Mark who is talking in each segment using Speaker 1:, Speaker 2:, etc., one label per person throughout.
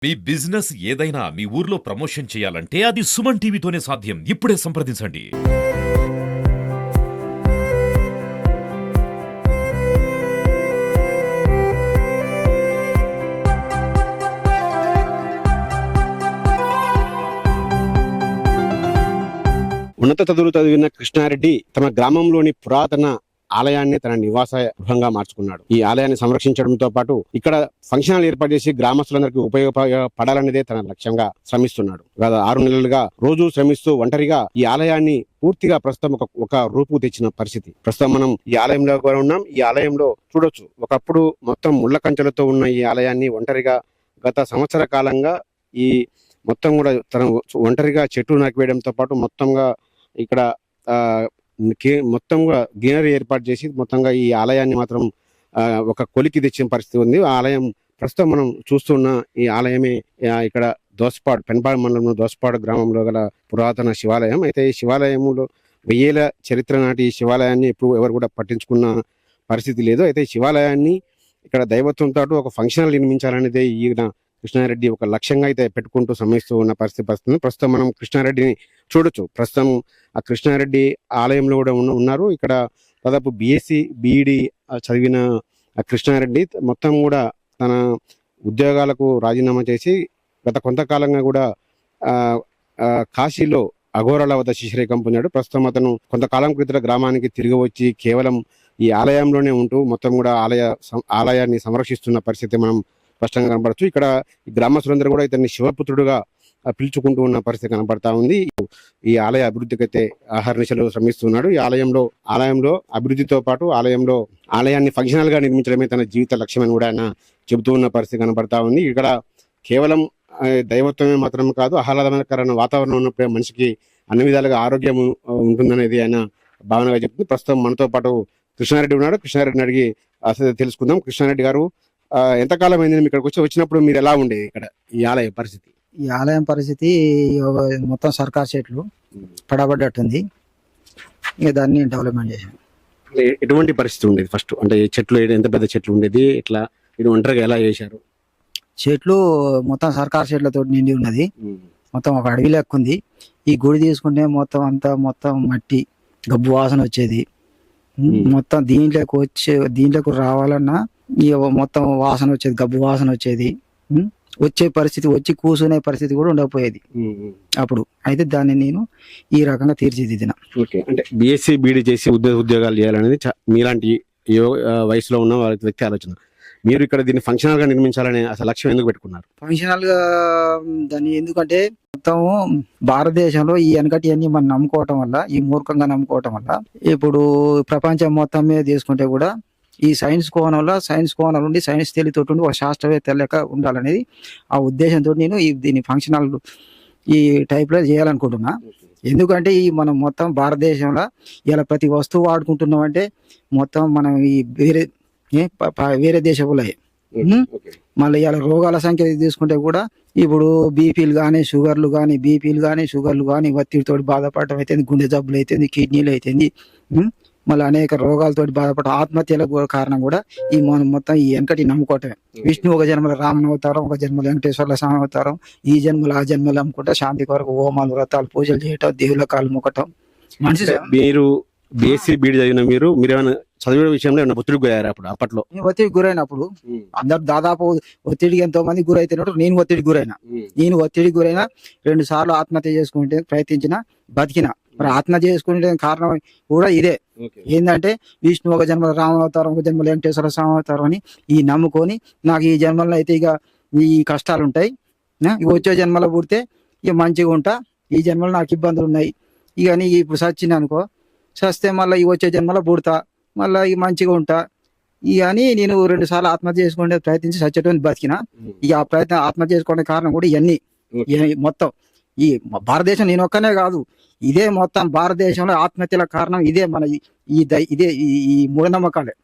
Speaker 1: మీ business ఏదైనా మీ ఊర్లో promotion చేయాలంటే అది సుమన్ టీవీతోనే సాధ్యం. ఇప్పుడే సంప్రదించండి.
Speaker 2: ఉన్నత చదువులు చదివిన కృష్ణారెడ్డి తమ గ్రామంలోని పురాతన ఆలయాన్ని తన నివాస గృహంగా మార్చుకున్నాడు. ఈ ఆలయాన్ని సంరక్షించడంతో పాటు ఇక్కడ ఫంక్షన్ హాల్ ఏర్పాటు చేసి గ్రామస్తులందరికీ ఉపయోగపడాలనేదే తన లక్ష్యంగా శ్రమిస్తున్నాడు. గత 6 నెలలుగా రోజు శ్రమిస్తూ ఒంటరిగా ఈ ఆలయాన్ని పూర్తిగా ప్రస్తుతం ఒక రూపు తెచ్చిన పరిస్థితి. ప్రస్తుతం మనం ఈ ఆలయంలో కూడా ఉన్నాం. ఈ ఆలయంలో చూడొచ్చు, ఒకప్పుడు మొత్తం ముళ్ళ కంచెలతో ఉన్న ఈ ఆలయాన్ని ఒంటరిగా గత సంవత్సర కాలంగా ఈ మొత్తం కూడా తన ఒంటరిగా చెట్లు నాకివేయడంతో పాటు మొత్తంగా ఇక్కడ మొత్తంగా గ్రీనరీ ఏర్పాటు చేసి మొత్తంగా ఈ ఆలయాన్ని మాత్రం ఒక కొలికి తెచ్చిన పరిస్థితి ఉంది. ఆ ఆలయం ప్రస్తుతం మనం చూస్తున్న ఈ ఆలయమే ఇక్కడ దోసపాడు, పెన్పాడు మండలంలో దోసపాడు గ్రామంలో గల పురాతన శివాలయం. అయితే ఈ శివాలయంలో 1000 ఏళ్ల చరిత్ర నాటి ఈ శివాలయాన్ని ఎప్పుడు ఎవరు కూడా పట్టించుకున్న పరిస్థితి లేదు. అయితే ఈ శివాలయాన్ని ఇక్కడ దైవత్వంతో ఒక ఫంక్షన్ హాల్ నిర్మించాలనేదే ఈయన కృష్ణారెడ్డి ఒక లక్ష్యంగా అయితే పెట్టుకుంటూ శ్రమిస్తూ ఉన్న పరిస్థితి. ప్రస్తుతం మనం కృష్ణారెడ్డిని చూడొచ్చు. ప్రస్తుతం ఆ కృష్ణారెడ్డి ఆలయంలో కూడా ఉన్నారు. ఇక్కడ దాదాపు BSc BEd చదివిన కృష్ణారెడ్డి మొత్తం కూడా తన ఉద్యోగాలకు రాజీనామా చేసి గత కొంతకాలంగా కూడా కాశీలో అఘోరాల వద్ద శిష్యరేఖం పొందాడు. ప్రస్తుతం అతను కొంతకాలం క్రితం గ్రామానికి తిరిగి వచ్చి కేవలం ఈ ఆలయంలోనే ఉంటూ మొత్తం కూడా ఆలయాన్ని సంరక్షిస్తున్న పరిస్థితి మనం స్పష్టంగా కనబడచ్చు. ఇక్కడ ఈ గ్రామస్తులందరూ కూడా ఇతన్ని శివపుత్రుడుగా పిలుచుకుంటూ ఉన్న పరిస్థితి కనబడతా ఉంది. ఈ ఆలయ అభివృద్ధికి అయితే అహర్నిశలు శ్రమిస్తున్నాడు. ఈ ఆలయంలో అభివృద్ధితో పాటు ఆలయాన్ని ఫంక్షన్ హాల్ గా నిర్మించడమే తన జీవిత లక్ష్యమని కూడా ఆయన చెబుతూ ఉన్న పరిస్థితి కనబడతా ఉంది. ఇక్కడ కేవలం దైవత్వమే మాత్రం కాదు, ఆహ్లాదకరమైన వాతావరణం ఉన్నప్పుడే మనిషికి అన్ని విధాలుగా ఆరోగ్యం ఉంటుందనేది ఆయన భావనగా చెప్తుంది. ప్రస్తుతం మనతో పాటు కృష్ణారెడ్డి ఉన్నాడు. కృష్ణారెడ్డిని అడిగి అసలు తెలుసుకుందాం. కృష్ణారెడ్డి గారు, ఎంతకాలం అయింది ఇక్కడికి వచ్చినప్పుడు మీరు ఎలా ఉండేది ఇక్కడ ఈ ఆలయ పరిస్థితి?
Speaker 3: ఈ ఆలయం పరిస్థితి మొత్తం సర్కార్ చెట్లు పడబడ్డట్టుంది. ఇక దాన్ని డెవలప్మెంట్ చేసాం.
Speaker 2: ఎటువంటి పరిస్థితి ఉండేది ఫస్ట్? అంటే చెట్లు ఎంత పెద్ద చెట్లు ఉండేది, ఇట్లా ఇది ఒంటరిగా ఎలా చేశారు?
Speaker 3: చెట్లు మొత్తం సర్కార్ చెట్లతో నిండి ఉన్నది. మొత్తం ఒక అడవి లెక్క ఉంది. ఈ గుడి తీసుకుంటే మొత్తం అంతా మొత్తం మట్టి గబ్బు వాసన వచ్చేది. మొత్తం దీంట్లోకి రావాలన్నా మొత్తం వాసన వచ్చేది, గబ్బు వాసన వచ్చేది. వచ్చే పరిస్థితి, వచ్చి కూర్చునే పరిస్థితి కూడా ఉండకపోయేది అప్పుడు. అయితే దాన్ని నేను ఈ రకంగా తీర్చిదిద్దిన.
Speaker 2: అంటే BSc BEd చేసి ఉద్యోగాలు చేయాలనేది మీలాంటి వయసులో ఉన్న వ్యక్తి ఆలోచన. మీరు ఇక్కడ దీన్ని ఫంక్షన్ హాల్ గా నిర్మించాలనే అసలు లక్ష్యం ఎందుకు పెట్టుకున్నారు?
Speaker 3: ఫంక్షన్ హాల్ గా దాన్ని ఎందుకంటే మొత్తం భారతదేశంలో ఈ వెనకటి అన్ని మనం నమ్ముకోవటం వల్ల, ఈ మూర్ఖంగా నమ్ముకోవటం వల్ల ఇప్పుడు ప్రపంచం మొత్తం మీద తీసుకుంటే కూడా ఈ సైన్స్ కోణం నుండి సైన్స్ తెలితోటి ఒక శాస్త్రవేత్త లెక్క ఉండాలనేది ఆ ఉద్దేశంతో నేను దీన్ని ఫంక్షన్ హాల్ ఈ టైప్ లో చేయాలనుకుంటున్నా. ఎందుకంటే ఈ మనం మొత్తం భారతదేశంలో ఇలా ప్రతి వస్తువు వాడుకుంటున్నాం అంటే మొత్తం మనం ఈ వేరే దేశంలో మళ్ళీ ఇలా రోగాల సంఖ్య తీసుకుంటే కూడా ఇప్పుడు బీపీలు కానీ షుగర్లు కానీ ఒత్తిడితోటి బాధపడటం అయితే, గుండె జబ్బులు అయితే, కిడ్నీలు అయితే, మళ్ళీ అనేక రోగాలతోటి బాధపడ ఆత్మహత్యలకు కారణం కూడా ఈ మొత్తం ఈ వెనకటి నమ్ముకోవటమే. విష్ణు ఒక జన్మల రామన్ అవతారం, ఒక జన్మల వెంకటేశ్వర్ల స్వామి అవతారం, ఈ జన్మలు ఆ జన్మలు అమ్ముకుంటా శాంతి కొరకు హోమాలు వ్రతాలు పూజలు చేయటం, దేవుళ్ళ కాళ్ళు మొక్కటం. మనిషి
Speaker 2: మీరు BSc BEd చదివిన మీరు ఏమైనా చదివే విషయంలో ఏమైనా ఒత్తిడికి గురయ్యారు అప్పట్లో?
Speaker 3: ఒత్తిడికి గురైనప్పుడు అందరు దాదాపు ఒత్తిడికి ఎంతో మంది గురైతున్నట్టు నేను ఒత్తిడికి గురైనా 2 సార్లు ఆత్మహత్య చేసుకుంటే ప్రయత్నించిన, బతికిన. మరి ఆత్మహత్య చేసుకునే కారణం కూడా ఇదే. ఏంటంటే విష్ణు ఒక జన్మల రామావతారం, ఒక జన్మల వెంకటేశ్వర స్వామి అవతారం అని ఈ నమ్ముకొని నాకు ఈ జన్మలో అయితే ఇక ఈ కష్టాలు ఉంటాయి, ఇక వచ్చే జన్మలో పుడితే ఇక మంచిగా ఉంటా, ఈ జన్మలో నాకు ఇబ్బందులు ఉన్నాయి, ఇక నీకు ఇప్పుడు చచ్చింది అనుకో, చస్తే మళ్ళీ ఈ వచ్చే జన్మలో పుడతా, మళ్ళీ ఇక మంచిగా ఉంటా ఇక అని నేను 2 సార్లు ఆత్మహత్య చేసుకునే ప్రయత్నించి చచ్చేటువంటి బతికిన. ఇక ఆ ప్రయత్నం ఆత్మహత్య చేసుకోవడానికి కారణం కూడా ఇవన్నీ. మొత్తం ఈ భారతదేశం నేను ఒక్కనే కాదు, ఇదే మొత్తం భారతదేశంలో ఆత్మహత్యల కారణం ఇదే. మన ఇదే ఈ మూఢనమ్మకాలే.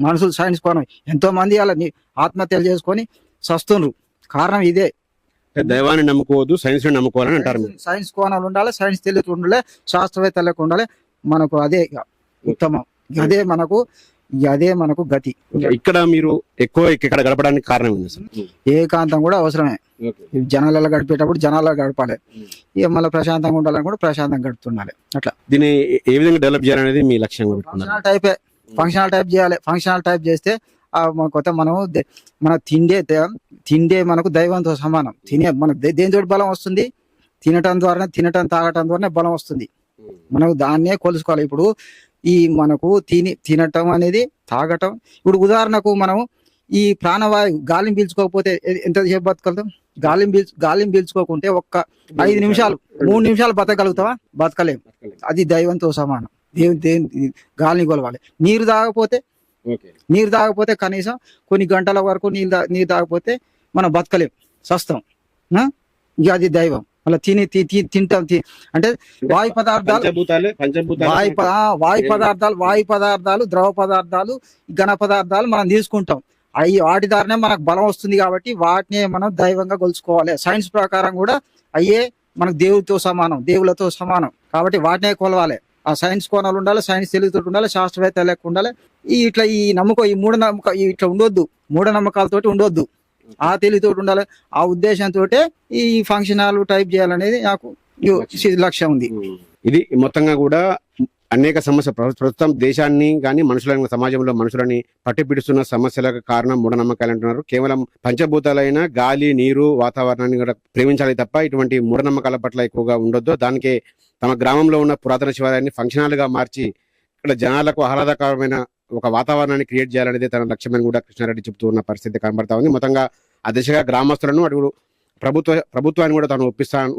Speaker 3: మనుషులు సైన్స్ కోణం ఎంతో మంది అలా ఆత్మహత్యలు చేసుకొని చస్తుండ్రు. కారణం ఇదే.
Speaker 2: దైవాన్ని నమ్ముకోవద్దు, సైన్స్ నమ్ముకోవాలని అంటారు.
Speaker 3: సైన్స్ కోణాలు ఉండాలి, సైన్స్ తెలియదు ఉండాలి, శాస్త్రవేత్తలకు ఉండాలి. మనకు అదే ఉత్తమం. అదే మనకు ఇక అదే మనకు గతి.
Speaker 2: ఇక్కడ మీరు ఎక్కువ ఇక్కడ గడపడానికి కారణం ఏంది సార్?
Speaker 3: ఏకాంతం కూడా అవసరమే. జనాలలో గడిపేటప్పుడు జనాలలో గడపాలి, ఇక మళ్ళీ ప్రశాంతంగా ఉండాలని కూడా ప్రశాంతంగా గడుపుతుండాలి. అట్లా
Speaker 2: దీన్ని ఏ విధంగా డెవలప్ చేయాలనేది మీ లక్ష్యంగా పెట్టుకున్నారు?
Speaker 3: ఫంక్షనల్ టైపే, ఫంక్షనల్ టైప్ చేయాలి. ఫంక్షనల్ టైప్ చేస్తే కొత్త మనం మన తిండే మనకు దైవంతో సమానం. మనకు దేనితోటి బలం వస్తుంది? తినటం తాగటం ద్వారానే బలం వస్తుంది. మనం దాన్నే కొలుసుకోవాలి. ఇప్పుడు ఈ మనకు తినటం అనేది తాగటం, ఇప్పుడు ఉదాహరణకు మనం ఈ ప్రాణవాయు గాలిని పీల్చుకోకపోతే ఎంతసేపు బతకగలుగుతాం? గాలిని పీల్చుకోకుంటే ఒక్క 5 నిమిషాలు 3 నిమిషాలు బతకగలుగుతావా? బతకలేం. అది దైవంతో సమానం. దేవుని గాలిని కొలవాలి. నీరు తాగకపోతే కనీసం కొన్ని గంటల వరకు నీరు తాగకపోతే మనం బతకలేం, సస్తాం. ఇక అది దైవం. మళ్ళీ తింటాం అంటే వాయు పదార్థాలు ద్రవ పదార్థాలు ఘన పదార్థాలు మనం తీసుకుంటాం. వాటి ద్వారానే మనకు బలం వస్తుంది. కాబట్టి వాటినే మనం దైవంగా కొలుచుకోవాలి. సైన్స్ ప్రకారం కూడా అయ్యే మనకు దేవులతో సమానం. కాబట్టి వాటినే కొలవాలి. ఆ సైన్స్ కోణాలు ఉండాలి, సైన్స్ తెలివితోటి ఉండాలి, శాస్త్రవేత్త లెక్క ఉండాలి. ఇట్లా ఈ నమ్మకం, ఈ ఇట్లా ఉండొద్దు, మూఢనమ్మకాలతోటి ఉండొద్దు, ఆ తెలివితోటి ఉండాలి. ఆ ఉద్దేశంతో ఈ ఫంక్షన్ హాల్ టైప్ చేయాలనేది నాకు లక్ష్యం ఉంది.
Speaker 2: ఇది మొత్తంగా కూడా అనేక సమస్య ప్రస్తుతం దేశాన్ని కానీ మనుషులని, సమాజంలో మనుషులని పట్టిపిడుస్తున్న సమస్యలకు కారణం మూఢనమ్మకాలు అంటున్నారు. కేవలం పంచభూతాలైన గాలి, నీరు, వాతావరణాన్ని కూడా ప్రేమించాలి తప్ప ఇటువంటి మూఢనమ్మకాల పట్ల ఎక్కువగా ఉండొద్దు. దానికే తమ గ్రామంలో ఉన్న పురాతన శివాలయాన్ని ఫంక్షన్ హాల్ గా మార్చి ఇక్కడ జనాలకు ఆహ్లాదకరమైన ఒక వాతావరణాన్ని క్రియేట్ చేయాలనేది తన లక్ష్యమని కూడా కృష్ణారెడ్డి చెబుతూ ఉన్న పరిస్థితి కనబడతా ఉంది. మొత్తంగా ఆ దిశగా గ్రామస్తులను అటు ప్రభుత్వాన్ని కూడా తాను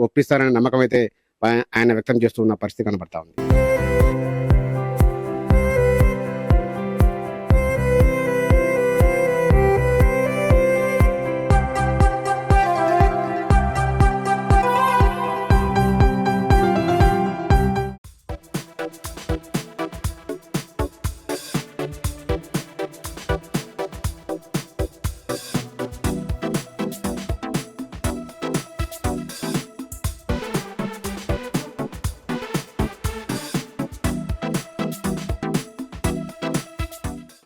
Speaker 2: ఒప్పిస్తాననే నమ్మకం అయితే ఆయన వ్యక్తం చేస్తూ ఉన్న పరిస్థితి కనబడతా ఉంది.